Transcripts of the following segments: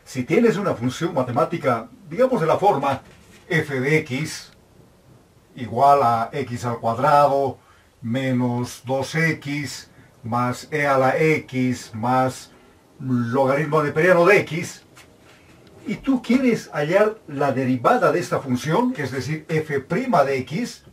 Si tienes una función matemática, digamos de la forma f de x igual a x al cuadrado menos 2x más e a la x más logaritmo neperiano de x, y tú quieres hallar la derivada de esta función, es decir, f' de x,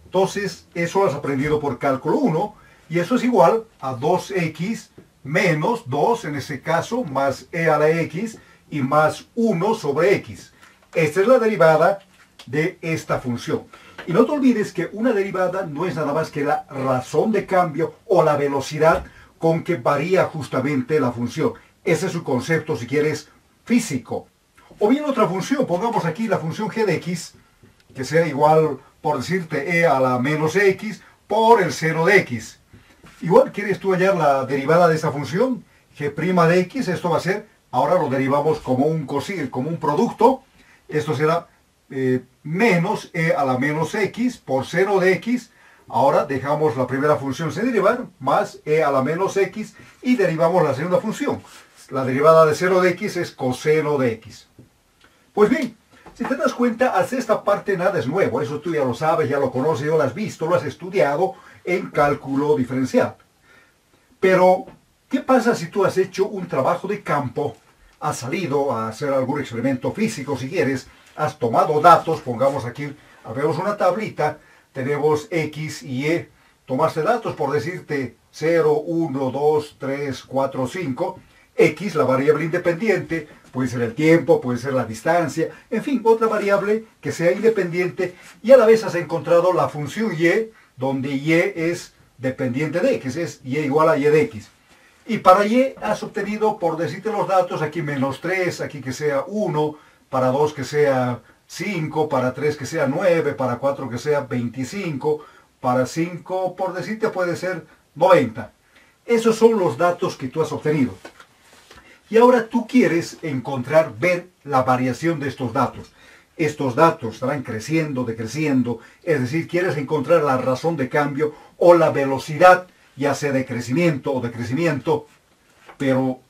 entonces eso lo has aprendido por cálculo 1, y eso es igual a 2x menos 2, en este caso, más e a la x, y más 1 sobre x. Esta es la derivada de esta función. Y no te olvides que una derivada no es nada más que la razón de cambio o la velocidad con que varía justamente la función. Ese es su concepto, si quieres, físico. O bien otra función, pongamos aquí la función g de x, que sea igual, por decirte, e a la menos x por el 0 de x. Igual, ¿quieres tú hallar la derivada de esta función? G' de x, esto va a ser, ahora lo derivamos como un coseno, como un producto. Esto será menos e a la menos x por 0 de x. Ahora dejamos la primera función sin derivar, más e a la menos x, y derivamos la segunda función. La derivada de 0 de x es coseno de x. Pues bien, si te das cuenta, hasta esta parte nada es nuevo. Eso tú ya lo sabes, ya lo conoces, ya lo has visto, lo has estudiado en cálculo diferencial. Pero, ¿qué pasa si tú has hecho un trabajo de campo? Has salido a hacer algún experimento físico, si quieres, has tomado datos, pongamos aquí, vemos una tablita, tenemos x y y, tomaste datos por decirte 0, 1, 2, 3, 4, 5, x, la variable independiente, puede ser el tiempo, puede ser la distancia, en fin, otra variable que sea independiente, y a la vez has encontrado la función y, donde y es dependiente de x, es y igual a y de x. Y para y has obtenido, por decirte los datos, aquí menos 3, aquí que sea 1, para 2 que sea 5, para 3 que sea 9, para 4 que sea 25, para 5, por decirte, puede ser 90. Esos son los datos que tú has obtenido. Y ahora tú quieres encontrar, ver la variación de estos datos. Estos datos estarán creciendo, decreciendo, es decir, quieres encontrar la razón de cambio o la velocidad, ya sea de crecimiento o decrecimiento. Pero,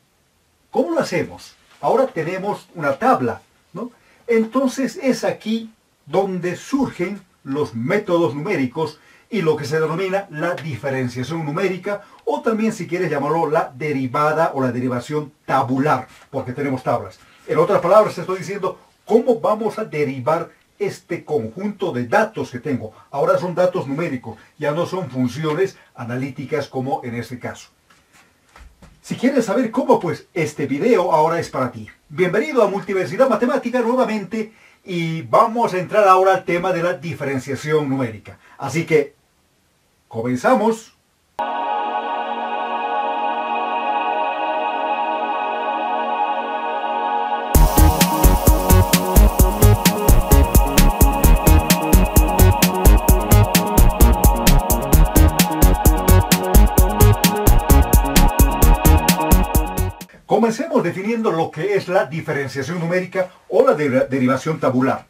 ¿cómo lo hacemos? Ahora tenemos una tabla, ¿no? Entonces es aquí donde surgen los métodos numéricos y lo que se denomina la diferenciación numérica, o también, si quieres llamarlo, la derivada o la derivación tabular, porque tenemos tablas. En otras palabras, te estoy diciendo cómo vamos a derivar este conjunto de datos que tengo. Ahora son datos numéricos, ya no son funciones analíticas como en este caso. Si quieres saber cómo, pues este video ahora es para ti. Bienvenido a Multiversidad Matemática nuevamente, y vamos a entrar ahora al tema de la diferenciación numérica. Así que, comenzamos. Comencemos definiendo lo que es la diferenciación numérica o la derivación tabular.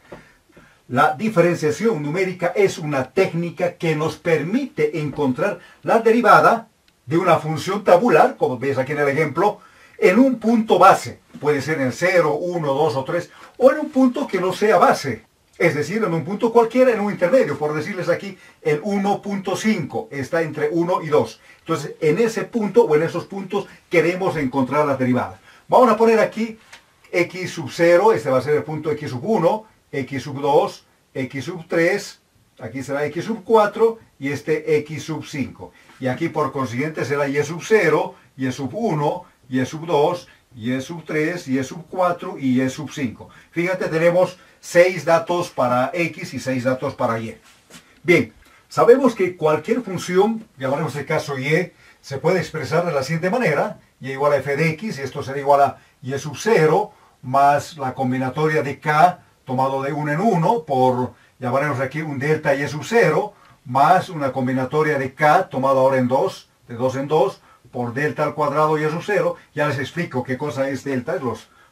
La diferenciación numérica es una técnica que nos permite encontrar la derivada de una función tabular, como ves aquí en el ejemplo, en un punto base. Puede ser en 0, 1, 2 o 3, o en un punto que no sea base. Es decir, en un punto cualquiera, en un intermedio. Por decirles aquí, el 1.5 está entre 1 y 2. Entonces, en ese punto o en esos puntos queremos encontrar las derivadas. Vamos a poner aquí x sub 0, este va a ser el punto x sub 1, x sub 2, x sub 3, aquí será x sub 4 y este x sub 5. Y aquí por consiguiente será y sub 0, y sub 1, y sub 2, y sub 3, y sub 4 y y sub 5. Fíjate, tenemos 6 datos para x y 6 datos para y. Bien, sabemos que cualquier función, llamaremos el caso y, se puede expresar de la siguiente manera: y igual a f de x, y esto será igual a y sub 0, más la combinatoria de k, tomado de 1 en 1, por, llamaremos aquí un delta y sub 0, más una combinatoria de k, tomado ahora en 2, de 2 en 2, por delta al cuadrado y sub 0. Ya les explico qué cosa es delta,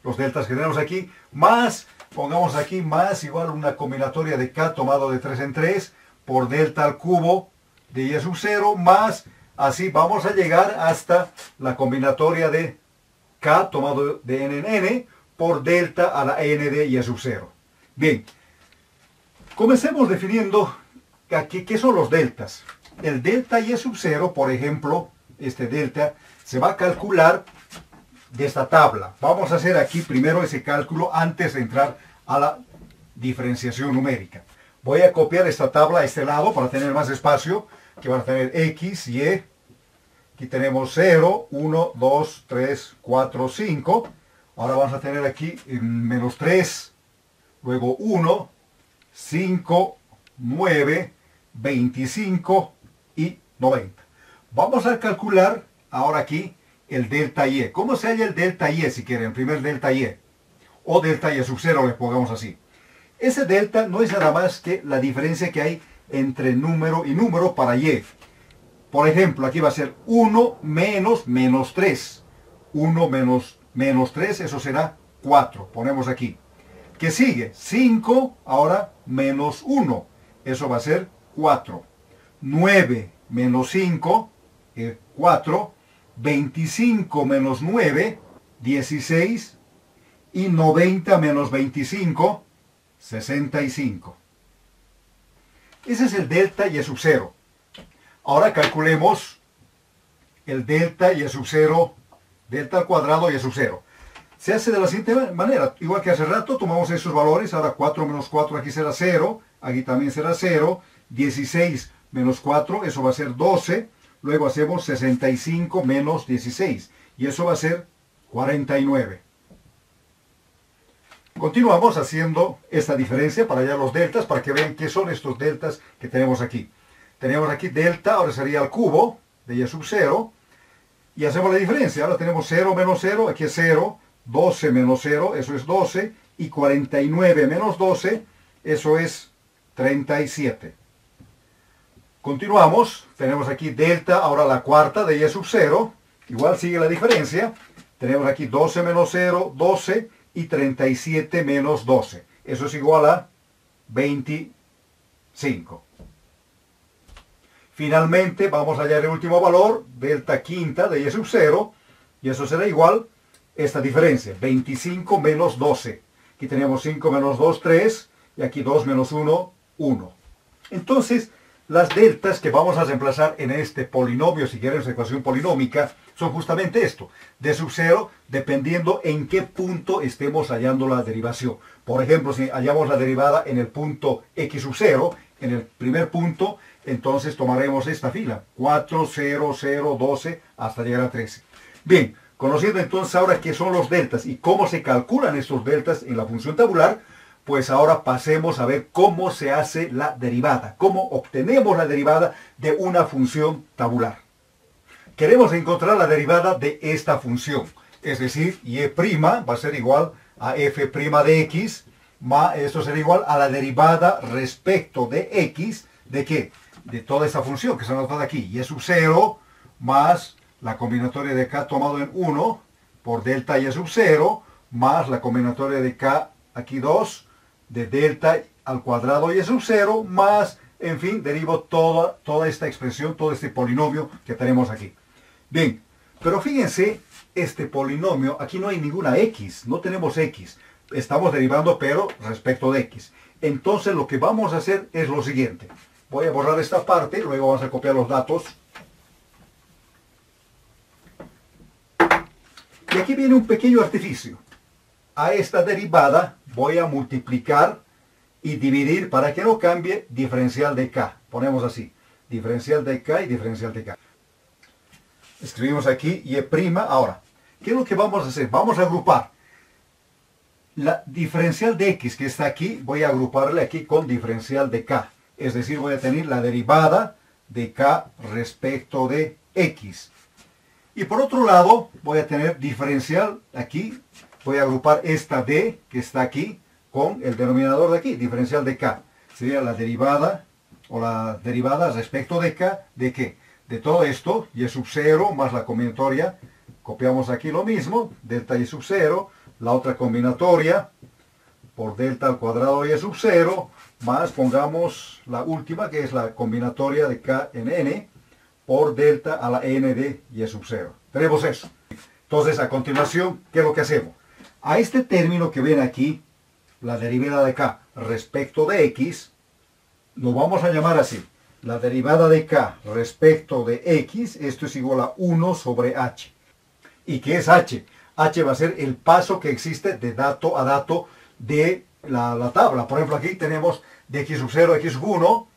los deltas que tenemos aquí, más, pongamos aquí, más igual una combinatoria de k tomado de 3 en 3, por delta al cubo de y sub 0, más, así vamos a llegar hasta la combinatoria de k tomado de n en n por delta a la n de y sub 0. Bien, comencemos definiendo aquí qué son los deltas. El delta y sub 0, por ejemplo, este delta se va a calcular de esta tabla. Vamos a hacer aquí primero ese cálculo antes de entrar a la diferenciación numérica. Voy a copiar esta tabla a este lado para tener más espacio, que van a tener x, y. Aquí tenemos 0, 1, 2, 3, 4, 5. Ahora vamos a tener aquí menos 3, luego 1, 5, 9, 25 y 90. Vamos a calcular ahora aquí el delta y. ¿Cómo se halla el delta y si quieren? El primer delta y. O delta y sub 0 le pongamos así. Ese delta no es nada más que la diferencia que hay entre número y número para y. Por ejemplo, aquí va a ser 1 menos menos 3. 1 menos 3, eso será 4. Ponemos aquí. ¿Qué sigue? 5, ahora menos 1. Eso va a ser 4. 9 menos 5, 4. 25 menos 9, 16. Y 90 menos 25, 65. Ese es el delta y sub 0. Ahora calculemos el delta y sub 0, delta al cuadrado y sub 0. Se hace de la siguiente manera, igual que hace rato, tomamos esos valores, ahora 4 menos 4 aquí será 0, aquí también será 0, 16 menos 4, eso va a ser 12, luego hacemos 65 menos 16, y eso va a ser 49. Continuamos haciendo esta diferencia para hallar los deltas, para que vean qué son estos deltas que tenemos aquí. Tenemos aquí delta, ahora sería al cubo de y sub 0, y hacemos la diferencia. Ahora tenemos 0 menos 0, aquí es 0, 12 menos 0, eso es 12, y 49 menos 12, eso es 37. Continuamos, tenemos aquí delta, ahora la cuarta de y sub 0, igual sigue la diferencia. Tenemos aquí 12 menos 0, 12, y 37 menos 12. Eso es igual a 25. Finalmente vamos a hallar el último valor, delta quinta de y sub 0, y eso será igual esta diferencia, 25 menos 12. Aquí tenemos 5 menos 2, 3, y aquí 2 menos 1, 1. Entonces, las deltas que vamos a reemplazar en este polinomio, si quieren, esta ecuación polinómica, son justamente esto, de sub 0, dependiendo en qué punto estemos hallando la derivación. Por ejemplo, si hallamos la derivada en el punto x sub 0, en el primer punto, entonces tomaremos esta fila, 4, 0, 0, 12, hasta llegar a 13. Bien, conociendo entonces ahora qué son los deltas y cómo se calculan estos deltas en la función tabular, pues ahora pasemos a ver cómo se hace la derivada, cómo obtenemos la derivada de una función tabular. Queremos encontrar la derivada de esta función, es decir, y' va a ser igual a f' de x, esto será igual a la derivada respecto de x, ¿de qué? De toda esta función que se anota aquí, y sub 0 más la combinatoria de k tomado en 1 por delta y sub 0 más la combinatoria de k, aquí 2, de delta al cuadrado y sub 0 más, en fin, derivo toda esta expresión, todo este polinomio que tenemos aquí. Bien, pero fíjense, este polinomio, aquí no hay ninguna x, no tenemos x. Estamos derivando, pero respecto de x. Entonces lo que vamos a hacer es lo siguiente. Voy a borrar esta parte, luego vamos a copiar los datos. Y aquí viene un pequeño artificio. A esta derivada voy a multiplicar y dividir para que no cambie diferencial de k. Ponemos así, diferencial de k y diferencial de k. Escribimos aquí y'. Ahora, ¿qué es lo que vamos a hacer? Vamos a agrupar la diferencial de x que está aquí, voy a agruparle aquí con diferencial de k. Es decir, voy a tener la derivada de k respecto de x. Y por otro lado, voy a tener diferencial aquí, voy a agrupar esta d que está aquí con el denominador de aquí, diferencial de k. Sería la derivada, o la derivada respecto de k, ¿de qué? De todo esto, y sub 0 más la combinatoria, copiamos aquí lo mismo, delta y sub 0, la otra combinatoria, por delta al cuadrado y sub 0, más pongamos la última, que es la combinatoria de k en n, por delta a la n de y sub 0. Tenemos eso. Entonces, a continuación, ¿qué es lo que hacemos? A este término que ven aquí, la derivada de k respecto de x, lo vamos a llamar así. La derivada de k respecto de x, esto es igual a 1 sobre h. ¿Y qué es h? H va a ser el paso que existe de dato a dato de la tabla. Por ejemplo, aquí tenemos de x sub 0 a x sub 1,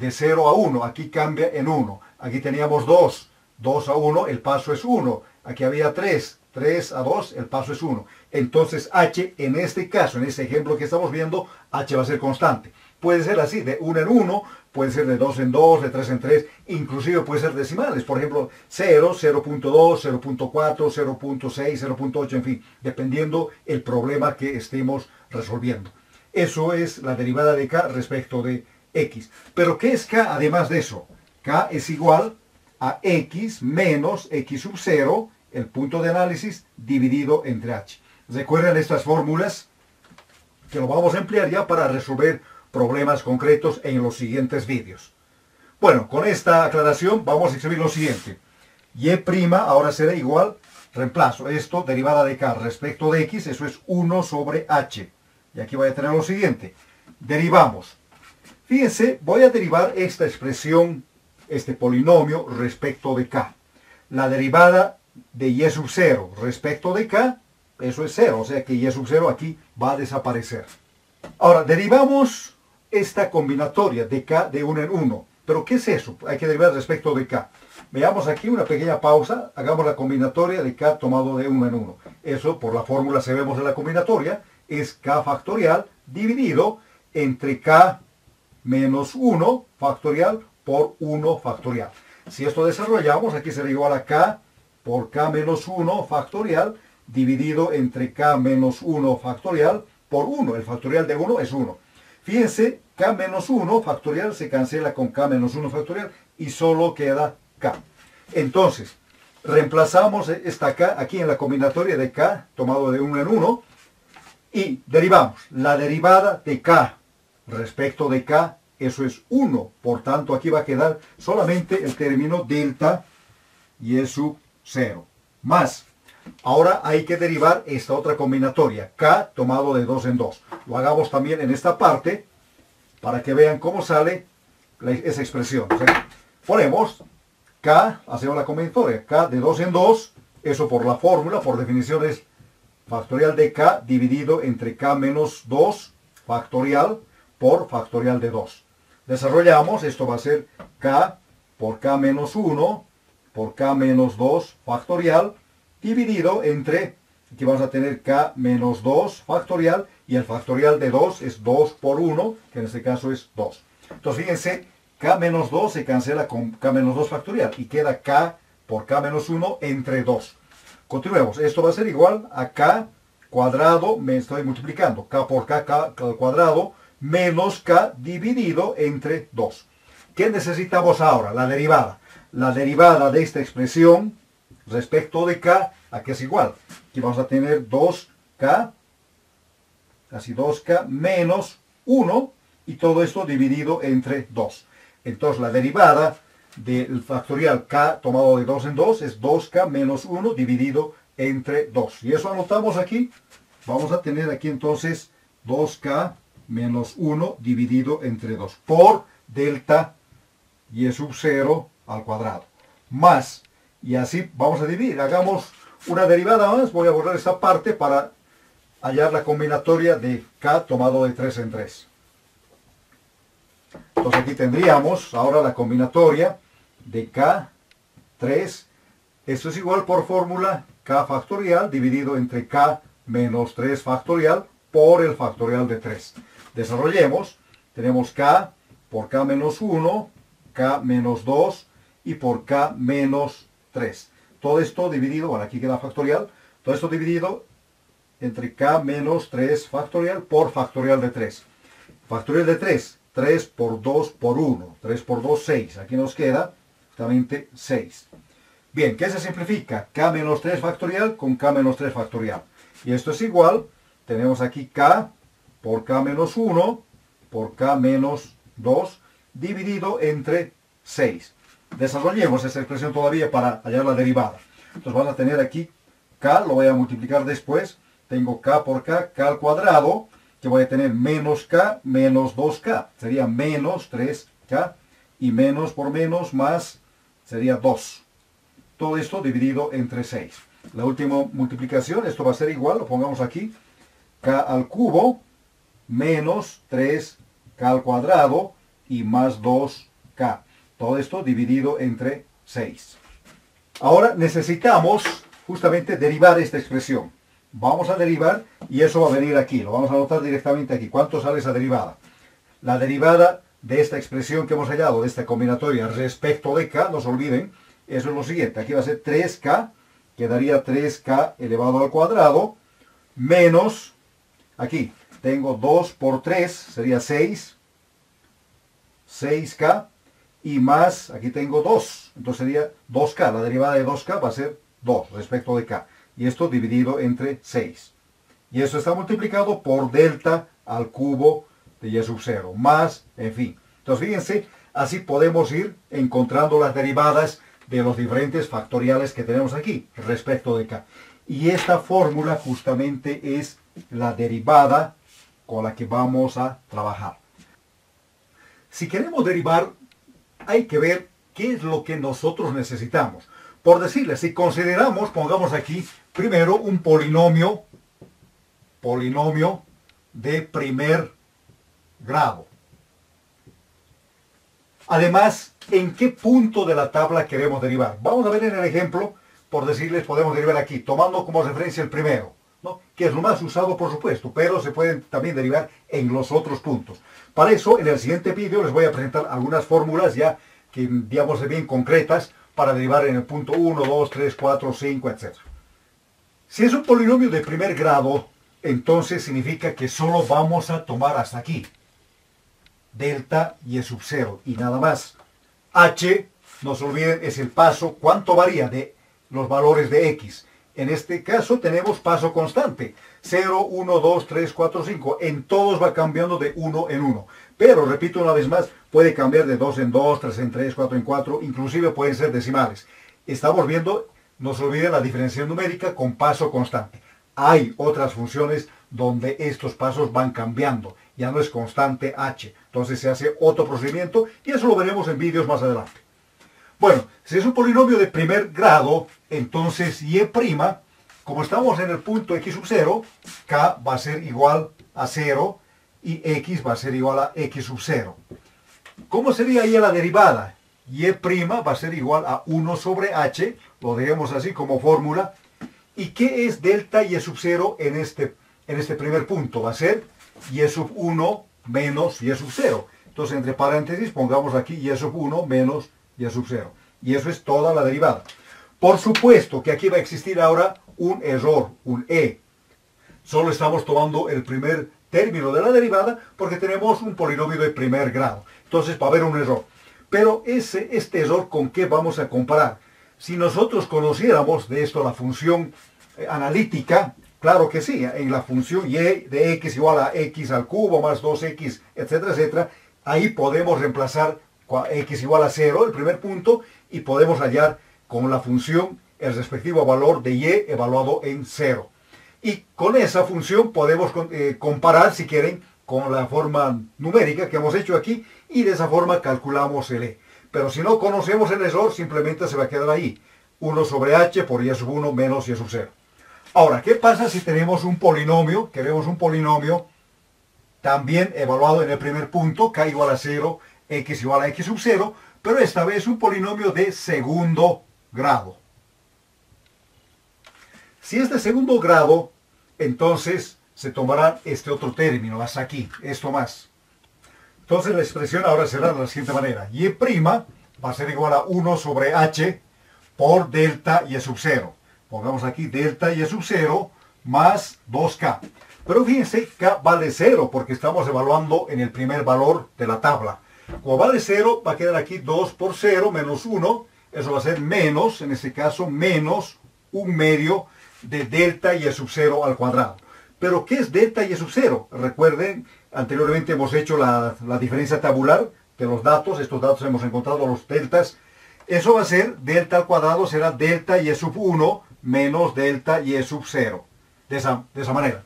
de 0 a 1. Aquí cambia en 1. Aquí teníamos 2, 2 a 1, el paso es 1. Aquí había 3, 3 a 2, el paso es 1. Entonces h, en este caso, en este ejemplo que estamos viendo, h va a ser constante. Puede ser así, de 1 en 1, puede ser de 2 en 2, de 3 en 3, inclusive puede ser decimales. Por ejemplo, 0, 0.2, 0.4, 0.6, 0.8, en fin, dependiendo el problema que estemos resolviendo. Eso es la derivada de k respecto de x. Pero ¿qué es k además de eso? K es igual a x menos x sub 0, el punto de análisis, dividido entre h. ¿Recuerdan estas fórmulas? Que lo vamos a emplear ya para resolver problemas concretos en los siguientes vídeos. Bueno, con esta aclaración vamos a escribir lo siguiente. Y' ahora será igual, reemplazo esto, derivada de k respecto de x, eso es 1 sobre h. Y aquí voy a tener lo siguiente. Derivamos. Fíjense, voy a derivar esta expresión, este polinomio, respecto de k. La derivada de y sub 0 respecto de k, eso es 0, o sea que y sub 0 aquí va a desaparecer. Ahora, derivamos esta combinatoria de k de 1 en 1. ¿Pero qué es eso? Hay que derivar respecto de k. Veamos aquí una pequeña pausa, hagamos la combinatoria de k tomado de 1 en 1. Eso, por la fórmula sabemos de la combinatoria, es k factorial dividido entre k menos 1 factorial por 1 factorial. Si esto desarrollamos, aquí será igual a k por k menos 1 factorial dividido entre k menos 1 factorial por 1. El factorial de 1 es 1. Fíjense, k menos 1 factorial se cancela con k menos 1 factorial y solo queda k. Entonces, reemplazamos esta k aquí en la combinatoria de k tomado de 1 en 1 y derivamos la derivada de k respecto de k, eso es 1. Por tanto, aquí va a quedar solamente el término delta y sub 0. Más, ahora hay que derivar esta otra combinatoria, k tomado de 2 en 2. Lo hagamos también en esta parte para que vean cómo sale esa expresión. O sea, ponemos k, hacemos la combinatoria, k de 2 en 2, eso por la fórmula, por definición es factorial de k dividido entre k menos 2 factorial por factorial de 2. Desarrollamos, esto va a ser k por k menos 1 por k menos 2 factorial dividido entre, aquí vamos a tener k menos 2 factorial y el factorial de 2 es 2 por 1, que en este caso es 2. Entonces fíjense, k menos 2 se cancela con k menos 2 factorial y queda k por k menos 1 entre 2. Continuemos, esto va a ser igual a k cuadrado, me estoy multiplicando, k por k al cuadrado, menos k dividido entre 2. ¿Qué necesitamos ahora? La derivada. La derivada de esta expresión respecto de k, aquí es igual. Aquí vamos a tener 2k, casi 2k, menos 1, y todo esto dividido entre 2. Entonces la derivada del factorial k tomado de 2 en 2 es 2k menos 1 dividido entre 2. Y eso anotamos aquí. Vamos a tener aquí entonces 2k menos 1 dividido entre 2 por delta y sub 0 al cuadrado. Más, y así vamos a dividir. Hagamos una derivada más. Voy a borrar esta parte para hallar la combinatoria de k tomado de 3 en 3. Entonces aquí tendríamos ahora la combinatoria de k3. Esto es igual por fórmula k factorial dividido entre k menos 3 factorial por el factorial de 3. Desarrollemos. Tenemos k por k menos 1, k menos 2 y por k menos 3. Todo esto dividido, bueno, aquí queda factorial, todo esto dividido entre k menos 3 factorial por factorial de 3. Factorial de 3, 3 por 2 por 1, 3 por 2, 6. Aquí nos queda justamente 6. Bien, ¿qué se simplifica? K menos 3 factorial con k menos 3 factorial. Y esto es igual, tenemos aquí k por k menos 1 por k menos 2 dividido entre 6. Desarrollemos esta expresión todavía para hallar la derivada. Entonces vamos a tener aquí k lo voy a multiplicar después. Tengo k por k, k al cuadrado, que voy a tener menos k menos 2k. Sería menos 3k y menos por menos más sería 2. Todo esto dividido entre 6. La última multiplicación, esto va a ser igual, lo pongamos aquí, k al cubo menos 3k al cuadrado y más 2k. Todo esto dividido entre 6. Ahora necesitamos justamente derivar esta expresión. Vamos a derivar y eso va a venir aquí. Lo vamos a anotar directamente aquí. ¿Cuánto sale esa derivada? La derivada de esta expresión que hemos hallado, de esta combinatoria respecto de k, no se olviden, eso es lo siguiente. Aquí va a ser 3k, quedaría 3k elevado al cuadrado, menos, aquí tengo 2 por 3, sería 6, 6k, y más, aquí tengo 2, entonces sería 2k, la derivada de 2k va a ser 2 respecto de k, y esto dividido entre 6. Y eso está multiplicado por delta al cubo de y sub 0, más, en fin. Entonces fíjense, así podemos ir encontrando las derivadas de los diferentes factoriales que tenemos aquí respecto de k. Y esta fórmula justamente es la derivada con la que vamos a trabajar. Si queremos derivar, hay que ver qué es lo que nosotros necesitamos. Por decirles, si consideramos, pongamos aquí, primero un polinomio de primer grado. Además, ¿en qué punto de la tabla queremos derivar? Vamos a ver en el ejemplo, por decirles, podemos derivar aquí, tomando como referencia el primero, ¿no? Que es lo más usado, por supuesto, pero se pueden también derivar en los otros puntos. Para eso, en el siguiente vídeo les voy a presentar algunas fórmulas ya que, digamos, bien concretas para derivar en el punto 1, 2, 3, 4, 5, etc. Si es un polinomio de primer grado, entonces significa que solo vamos a tomar hasta aquí. Delta y sub 0 y nada más. H, no se olviden, es el paso. ¿Cuánto varía de los valores de x? En este caso tenemos paso constante. 0, 1, 2, 3, 4, 5. En todos va cambiando de 1 en 1. Pero, repito una vez más, puede cambiar de 2 en 2, 3 en 3, 4 en 4. Inclusive pueden ser decimales. Estamos viendo, no se olviden, la diferenciación numérica con paso constante. Hay otras funciones donde estos pasos van cambiando. Ya no es constante h. Entonces se hace otro procedimiento y eso lo veremos en vídeos más adelante. Bueno, si es un polinomio de primer grado, entonces y', como estamos en el punto x sub 0, k va a ser igual a 0 y x va a ser igual a x sub 0. ¿Cómo sería ahí la derivada? Y' va a ser igual a 1 sobre h, lo dejemos así como fórmula. ¿Y qué es delta y sub 0 en este primer punto? Va a ser y sub 1 menos y sub 0. Entonces, entre paréntesis, pongamos aquí y sub 1 menos y sub 0. Y eso es toda la derivada. Por supuesto que aquí va a existir ahora un error, un e. Solo estamos tomando el primer término de la derivada porque tenemos un polinomio de primer grado. Entonces va a haber un error. Pero este error, ¿con qué vamos a comparar? Si nosotros conociéramos de esto la función analítica, claro que sí, en la función y de x igual a x al cubo más 2x, etcétera, etcétera, ahí podemos reemplazar x igual a 0, el primer punto, y podemos hallar con la función el respectivo valor de y evaluado en 0. Y con esa función podemos comparar, si quieren, con la forma numérica que hemos hecho aquí, y de esa forma calculamos el e. Pero si no conocemos el error, simplemente se va a quedar ahí. 1 sobre h por y sub 1 menos y sub 0. Ahora, ¿qué pasa si tenemos un polinomio? Queremos un polinomio también evaluado en el primer punto, k igual a 0, x igual a x sub 0, pero esta vez un polinomio de segundo grado. Si es de segundo grado, entonces se tomará este otro término, hasta aquí, esto más. Entonces la expresión ahora será de la siguiente manera. Y' va a ser igual a 1 sobre h por delta y sub 0. Pongamos aquí delta y sub 0 más 2k. Pero fíjense, k vale 0 porque estamos evaluando en el primer valor de la tabla. Como vale 0, va a quedar aquí 2 por 0 menos 1. Eso va a ser menos, en este caso, menos 1/2 de delta y sub 0 al cuadrado. Pero, ¿qué es delta y sub 0? Recuerden, anteriormente hemos hecho la diferencia tabular de los datos. Estos datos hemos encontrado los deltas. Eso va a ser delta al cuadrado, será delta y sub 1 menos delta y sub 0. De esa manera.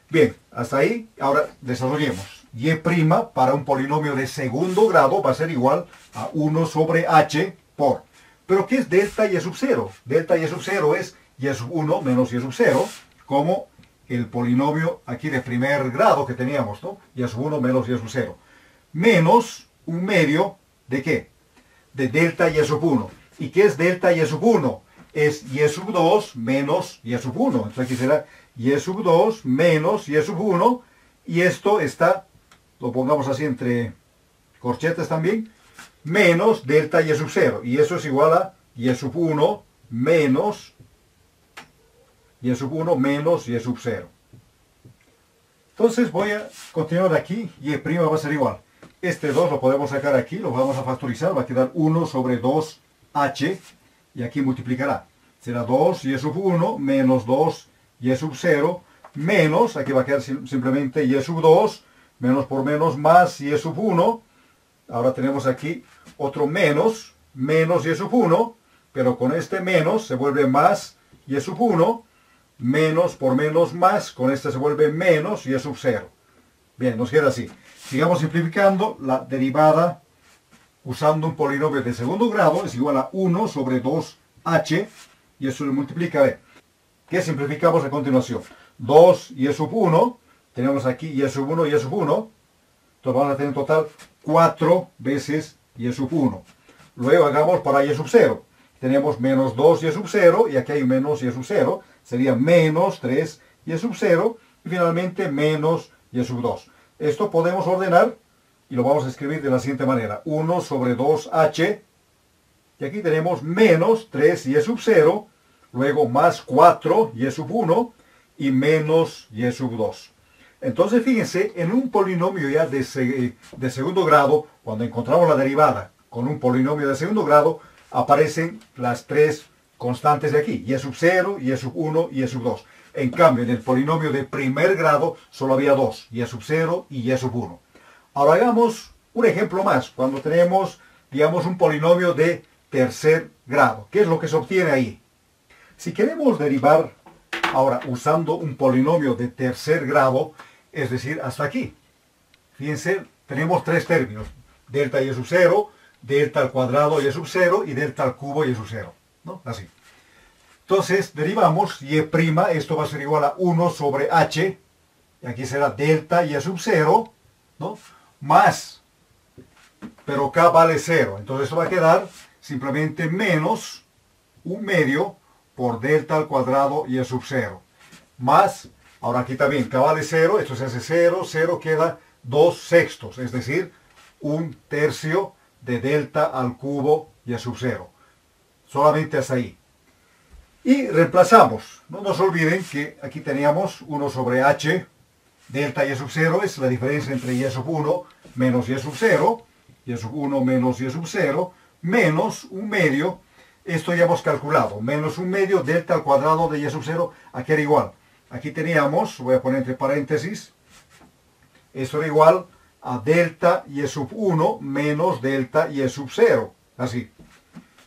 Bien, hasta ahí. Ahora desarrollemos. Y' para un polinomio de segundo grado va a ser igual a 1 sobre h por. ¿Pero qué es delta y sub 0? Delta y sub 0 es y sub 1 menos y sub 0, como el polinomio aquí de primer grado que teníamos, ¿no? Y sub 1 menos y sub 0. Menos un medio ¿de qué? De delta y sub 1. ¿Y qué es delta y sub 1? Es y sub 2 menos y sub 1. Entonces aquí será y sub 2 menos y sub 1. Y esto está, lo pongamos así entre corchetes también, menos delta y sub 0. Y eso es igual a y sub 1 menos y sub 1 menos y sub 0. Entonces voy a continuar aquí. Y' va a ser igual. Este 2 lo podemos sacar aquí, lo vamos a factorizar. Va a quedar 1 sobre 2h. Y aquí multiplicará. Será 2 y sub 1 menos 2 y sub 0 menos, aquí va a quedar simplemente y sub 2, menos por menos más y sub 1. Ahora tenemos aquí otro menos y sub 1, pero con este menos se vuelve más y sub 1, menos por menos más, con este se vuelve menos y sub 0. Bien, nos queda así. Sigamos simplificando. La derivada usando un polinomio de segundo grado es igual a 1 sobre 2h, y eso lo multiplica, a ver, ¿qué simplificamos a continuación? 2 y sub 1, tenemos aquí y sub 1 y sub 1, entonces vamos a tener en total 4 veces y sub 1. Luego hagamos para y sub 0, tenemos menos 2 y sub 0, y aquí hay menos y sub 0, sería menos 3 y sub 0, y finalmente menos y sub 2. Esto podemos ordenar, y lo vamos a escribir de la siguiente manera. 1 sobre 2h, y aquí tenemos menos 3 y sub 0, luego más 4 y sub 1, y menos y sub 2. Entonces fíjense, en un polinomio ya de segundo grado, cuando encontramos la derivada con un polinomio de segundo grado, aparecen las tres constantes de aquí, y sub 0, y sub 1 y sub 2. En cambio, en el polinomio de primer grado solo había dos, y sub 0 y y sub 1. Ahora hagamos un ejemplo más, cuando tenemos, digamos, un polinomio de tercer grado. ¿Qué es lo que se obtiene ahí? Si queremos derivar ahora usando un polinomio de tercer grado, es decir, hasta aquí. Fíjense, tenemos tres términos. Delta y sub 0, delta al cuadrado y sub 0, y delta al cubo y sub 0. ¿No? Así. Entonces, derivamos y', esto va a ser igual a 1 sobre h, y aquí será delta y sub 0, ¿no? Más, pero k vale 0. Entonces esto va a quedar simplemente menos un medio por delta al cuadrado y sub 0. Más, ahora aquí también k vale 0, esto se hace 0, 0 queda 2 sextos, es decir, un tercio de delta al cubo y sub 0. Solamente hasta ahí. Y reemplazamos. No nos olviden que aquí teníamos 1 sobre h, delta y sub 0 es la diferencia entre y sub 1 menos y sub 0, y sub 1 menos y sub 0, menos un medio, esto ya hemos calculado, menos un medio delta al cuadrado de y sub 0, aquí era igual. Aquí teníamos, voy a poner entre paréntesis, esto era igual a delta y sub 1 menos delta y sub 0, así.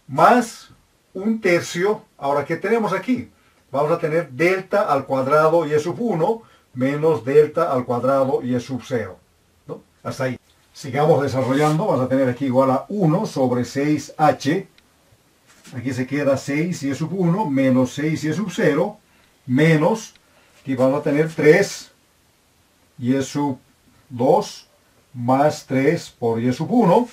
Más un tercio, ahora ¿qué tenemos aquí? Vamos a tener delta al cuadrado y sub 1 menos delta al cuadrado y sub 0. ¿No? Hasta ahí. Sigamos desarrollando, vamos a tener aquí igual a 1 sobre 6h. Aquí se queda 6 y sub 1 menos 6 y sub 0 menos, aquí vamos a tener 3 y sub 2 más 3 por y sub 1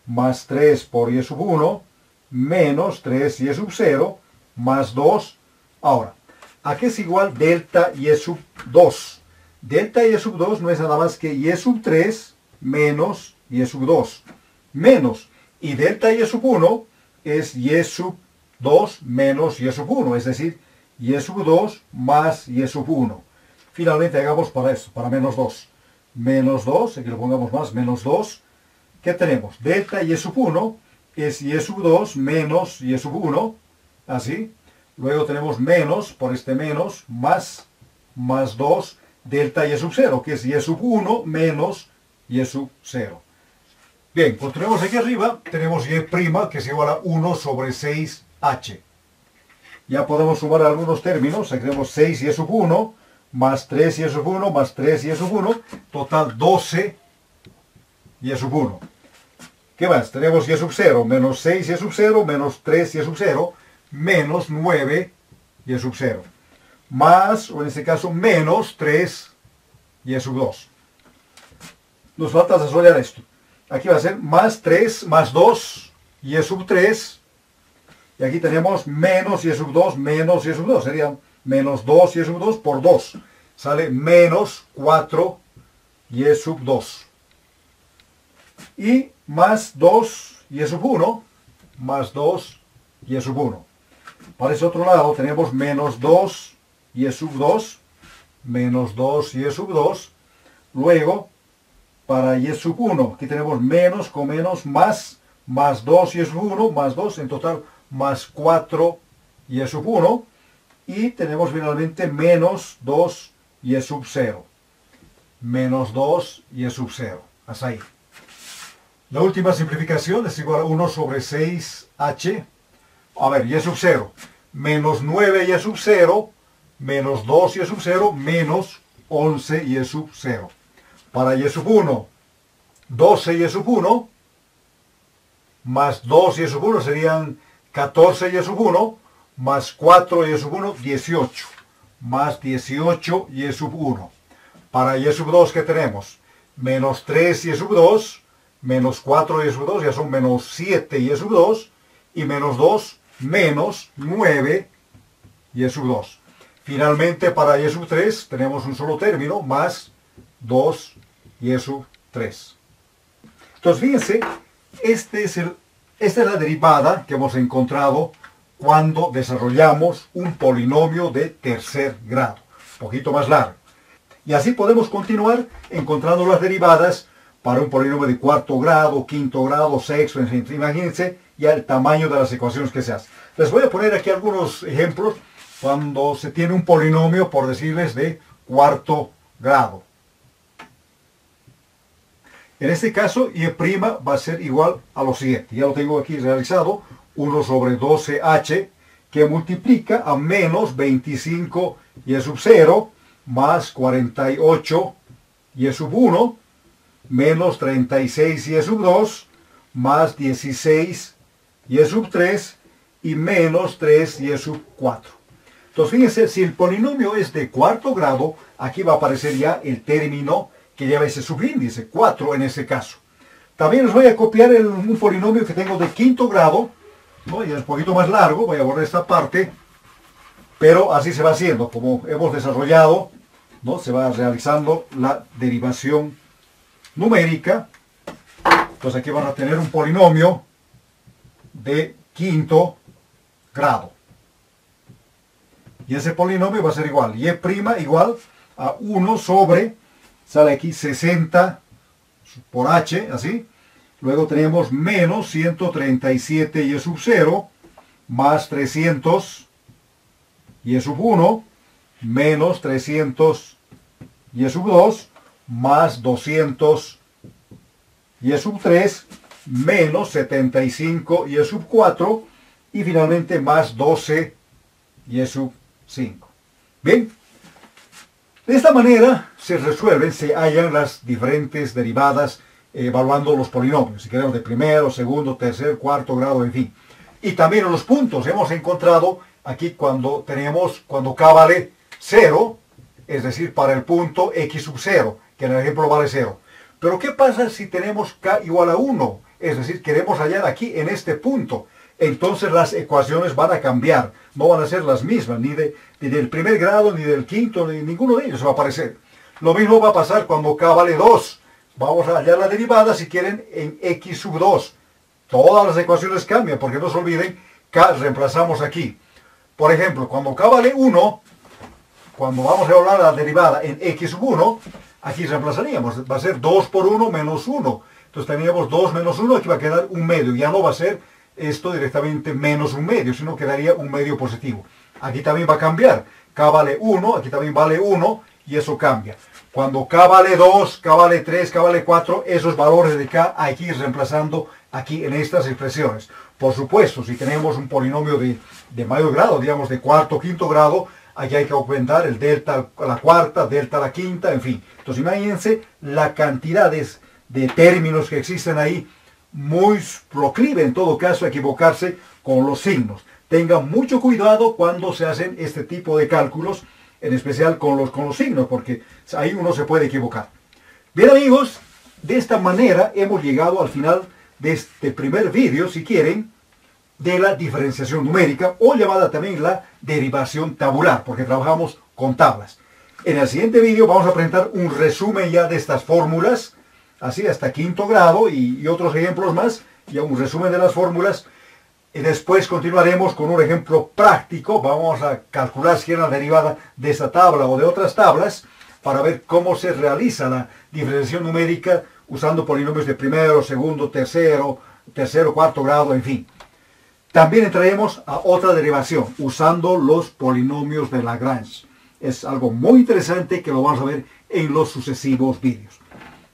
más 3 por y sub 1 menos 3 y sub 0 más 2. Ahora, ¿a qué es igual delta y sub 2? Delta y sub 2 no es nada más que y sub 3 menos y sub 2. Menos. Y delta y sub 1 es y sub 2 menos y sub 1. Es decir, y sub 2 más y sub 1. Finalmente hagamos para eso, para menos 2. Menos 2, aquí lo pongamos más, menos 2. ¿Qué tenemos? Delta y sub 1 es y sub 2 menos y sub 1. Así. Luego tenemos menos, por este menos, más 2, delta y sub 0, que es y sub 1 menos y sub 0. Bien, continuemos aquí arriba, tenemos y', que es igual a 1 sobre 6h. Ya podemos sumar algunos términos. Aquí tenemos 6 y sub 1, más 3 y sub 1, más 3 y sub 1. Total 12 y sub 1. ¿Qué más? Tenemos y sub 0, menos 6 y sub 0, menos 3 y sub 0, menos 9 y sub 0. Más, o en este caso, menos 3 y sub 2. Nos falta desarrollar esto. Aquí va a ser más 3, más 2 y sub 3. Y aquí tenemos menos y sub 2, menos y sub 2. Sería menos 2 y sub 2 por 2. Sale menos 4 y sub 2. Y más 2 y sub 1, más 2 y sub 1. Para ese otro lado tenemos menos 2 y sub 2, menos 2 y sub 2. Luego, para y sub 1, aquí tenemos menos con menos, más 2 y sub 1, más 2, en total más 4 y sub 1. Y tenemos finalmente menos 2 y sub 0. Menos 2 y sub 0. Hasta ahí. La última simplificación es igual a 1 sobre 6h. A ver, y sub 0. Menos 9 y sub 0. Menos 2 y sub 0. Menos 11 y sub 0. Para y sub 1, 12 y sub 1. Más 2 y sub 1 serían 14 y sub 1. Más 4 y sub 1, 18. Más 18 y sub 1. Para y sub 2, ¿qué tenemos? Menos 3 y sub 2. Menos 4 y sub 2 ya son menos 7 y sub 2. Y menos 2, menos 9 y sub 2. Finalmente, para y sub 3 tenemos un solo término, más 2 y sub 3. Entonces, fíjense, esta es la derivada que hemos encontrado cuando desarrollamos un polinomio de tercer grado, un poquito más largo. Y así podemos continuar encontrando las derivadas para un polinomio de cuarto grado, quinto grado, sexto, en fin. Imagínense ya el tamaño de las ecuaciones que se hacen. Les voy a poner aquí algunos ejemplos cuando se tiene un polinomio, por decirles, de cuarto grado. En este caso, y' va a ser igual a lo siguiente. Ya lo tengo aquí realizado. 1 sobre 12h, que multiplica a menos 25 y sub 0, más 48 y sub 1, menos 36 y sub 2, más 16 y sub 3, y menos 3 y sub 4. Entonces, fíjense, si el polinomio es de cuarto grado, aquí va a aparecer ya el término que lleva ese subíndice, 4 en ese caso. También les voy a copiar un polinomio que tengo de quinto grado, ¿no? Y es un poquito más largo, voy a borrar esta parte, pero así se va haciendo, como hemos desarrollado, ¿no? Se va realizando la derivación numérica. Entonces aquí van a tener un polinomio de quinto grado. Y ese polinomio va a ser igual, y' igual a 1 sobre, sale aquí 60 por h, así. Luego tenemos menos 137 y sub 0, más 300 y sub 1, menos 300 y sub 2, más 200 y sub 3, menos 75 y sub 4, y finalmente más 12 y sub 5. Bien, de esta manera se resuelven, se hallan las diferentes derivadas evaluando los polinomios, si queremos de primero, segundo, tercer, cuarto grado, en fin. Y también en los puntos hemos encontrado aquí cuando k vale 0, es decir, para el punto x sub 0, que en el ejemplo vale 0. Pero ¿qué pasa si tenemos k igual a 1? Es decir, queremos hallar aquí en este punto. Entonces las ecuaciones van a cambiar, no van a ser las mismas, ni del primer grado, ni del quinto, ni ninguno de ellos va a aparecer. Lo mismo va a pasar cuando k vale 2. Vamos a hallar la derivada, si quieren, en x sub 2. Todas las ecuaciones cambian, porque no se olviden, k reemplazamos aquí. Por ejemplo, cuando k vale 1, cuando vamos a evaluar la derivada en x sub 1, aquí reemplazaríamos. Va a ser 2 por 1 menos 1. Entonces teníamos 2 menos 1, aquí va a quedar 1 medio. Ya no va a ser esto directamente menos 1 medio, sino quedaría 1 medio positivo. Aquí también va a cambiar. K vale 1, aquí también vale 1, y eso cambia. Cuando k vale 2, k vale 3, k vale 4, esos valores de k hay que ir reemplazando aquí en estas expresiones. Por supuesto, si tenemos un polinomio de mayor grado, digamos de cuarto o quinto grado, aquí hay que aumentar el delta a la cuarta, delta a la quinta, en fin. Entonces imagínense la cantidad de términos que existen ahí, muy proclive en todo caso a equivocarse con los signos. Tengan mucho cuidado cuando se hacen este tipo de cálculos, en especial con los signos, porque ahí uno se puede equivocar. Bien amigos, de esta manera hemos llegado al final de este primer vídeo, si quieren, de la diferenciación numérica, o llamada también la derivación tabular, porque trabajamos con tablas. En el siguiente vídeo vamos a presentar un resumen ya de estas fórmulas, así hasta quinto grado y otros ejemplos más, ya un resumen de las fórmulas. Y después continuaremos con un ejemplo práctico, vamos a calcular si es la derivada de esta tabla o de otras tablas, para ver cómo se realiza la diferenciación numérica usando polinomios de primero, segundo, tercero, cuarto grado, en fin. También entraremos a otra derivación, usando los polinomios de Lagrange. Es algo muy interesante que lo vamos a ver en los sucesivos vídeos.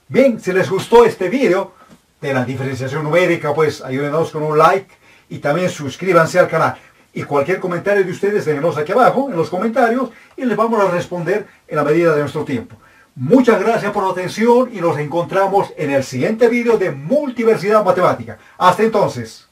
Bien, si les gustó este vídeo de la diferenciación numérica, pues ayúdenos con un like y también suscríbanse al canal. Y cualquier comentario de ustedes, déjenos aquí abajo en los comentarios y les vamos a responder en la medida de nuestro tiempo. Muchas gracias por la atención y nos encontramos en el siguiente vídeo de Multiversidad Matemática. Hasta entonces.